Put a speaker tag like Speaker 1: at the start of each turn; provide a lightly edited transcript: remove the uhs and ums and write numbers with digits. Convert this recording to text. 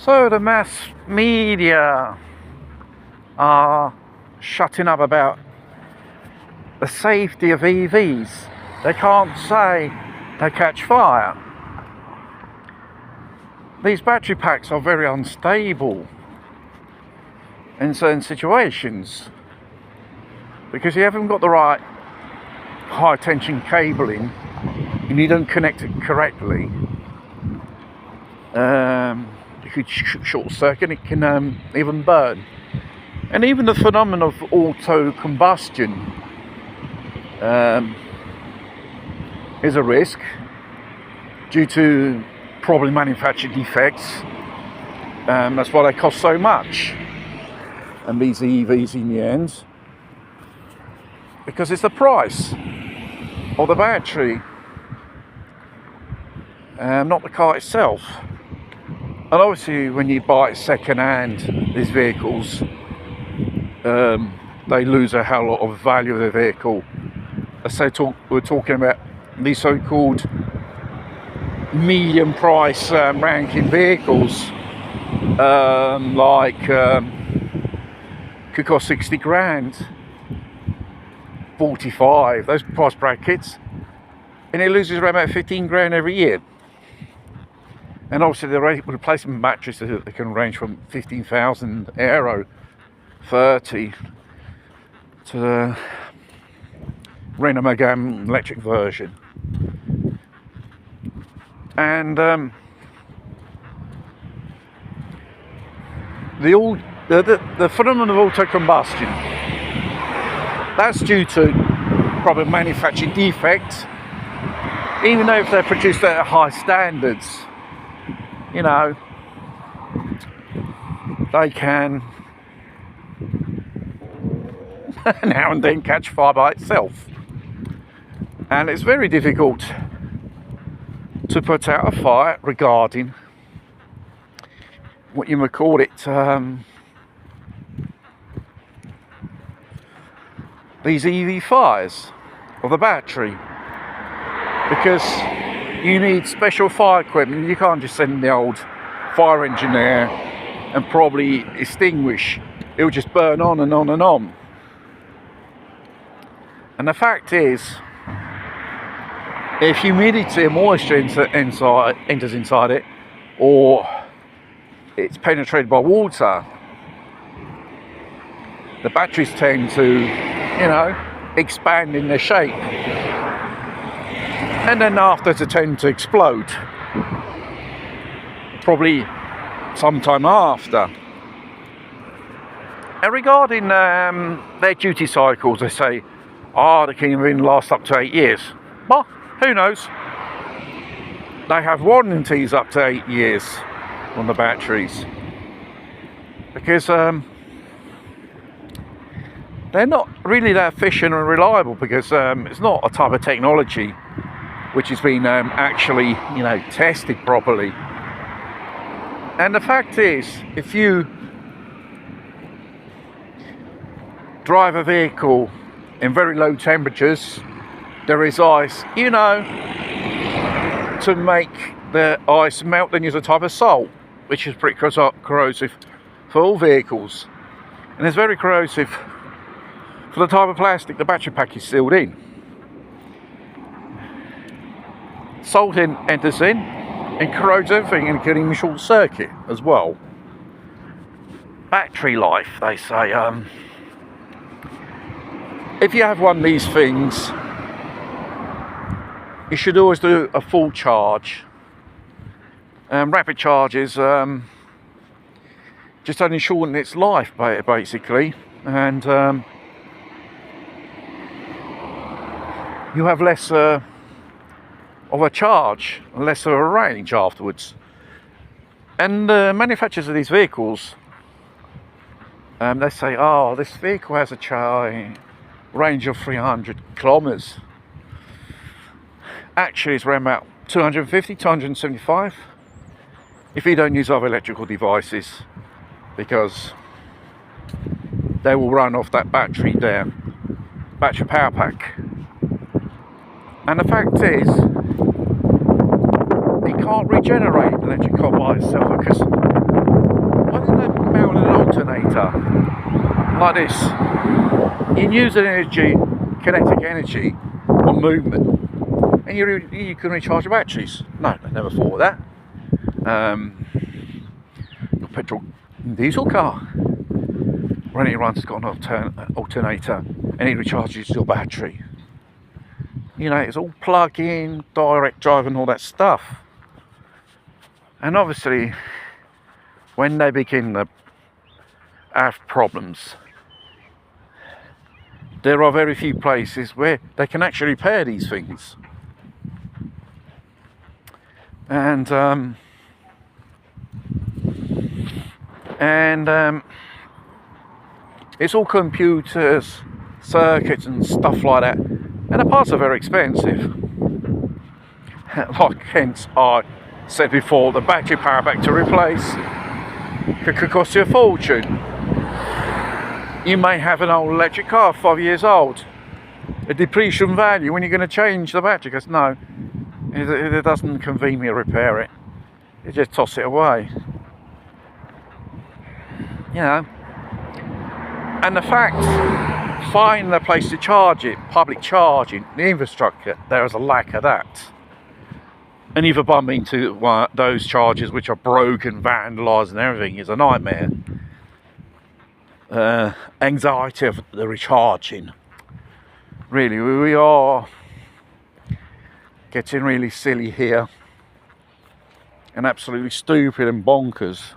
Speaker 1: So the mass media are shutting up about the safety of EVs. They can't say they catch fire. These battery packs are very unstable in certain situations because you haven't got the right high tension cabling and you don't connect it correctly. You could short circuit, it can even burn. And even the phenomenon of auto combustion is a risk due to probably manufactured defects. That's why they cost so much. And these EVs in the end, because it's the price of the battery, not the car itself. And obviously when you buy it second hand, these vehicles, they lose a hell lot of value of the vehicle. Let's say we're talking about these so-called medium price ranking vehicles, could cost 60 grand, 45, those price brackets, and it loses around about 15 grand every year. And obviously the replacement batteries, they can range from 15,000 euro, 30 to the Renault Megane electric version. And the phenomenon of auto combustion, that's due to probably manufacturing defects, even though if they're produced at high standards, you know, they can now and then catch fire by itself. And it's very difficult to put out a fire regarding what you might call it, these EV fires of the battery, because you need special fire equipment. You can't just send the old fire engine there and probably extinguish. It will just burn on and on and on. And the fact is, if humidity and moisture enters inside it, or it's penetrated by water, the batteries tend to, expand in their shape, and then after they tend to explode, probably sometime after. And regarding their duty cycles, they say, they can even last up to 8 years. Well, who knows? They have warranties up to 8 years on the batteries, because they're not really that efficient and reliable, because it's not a type of technology which has been actually, tested properly. And the fact is, if you drive a vehicle in very low temperatures, there is ice, to make the ice melt, then use a type of salt, which is pretty corrosive for all vehicles. And it's very corrosive for the type of plastic the battery pack is sealed in. Salt enters in and corrodes everything, and can even short circuit as well. Battery life, they say, if you have one of these things, you should always do a full charge. Rapid charges just only shorten its life, basically, and you have less of a charge, less of a range afterwards. And the manufacturers of these vehicles, they say, this vehicle has a range of 300 kilometers. Actually, it's around about 250, 275 if you don't use other electrical devices, because they will run off that battery power pack. And the fact is, it can't regenerate electric car by itself, because like this. You use an energy, kinetic energy on movement, and you can recharge your batteries. No, I never thought of that. Your petrol and diesel car, when it runs, it's got an alternator, and it recharges your battery. You know, it's all plug-in, direct drive, and all that stuff. And obviously, when they begin to have problems, there are very few places where they can actually repair these things. And it's all computers, circuits and stuff like that, and the parts are very expensive. Like hence I said before, the battery power back to replace could cost you a fortune. You may have an old electric car, 5 years old, a depreciation value. When you're going to change the battery, because no, it doesn't convene me to repair it. You just toss it away. You know. And the fact, finding a place to charge it, public charging, the infrastructure, there is a lack of that. And if you bump into those chargers which are broken, vandalised and everything, is a nightmare. Anxiety of the recharging. Really, we are getting really silly here. And absolutely stupid and bonkers.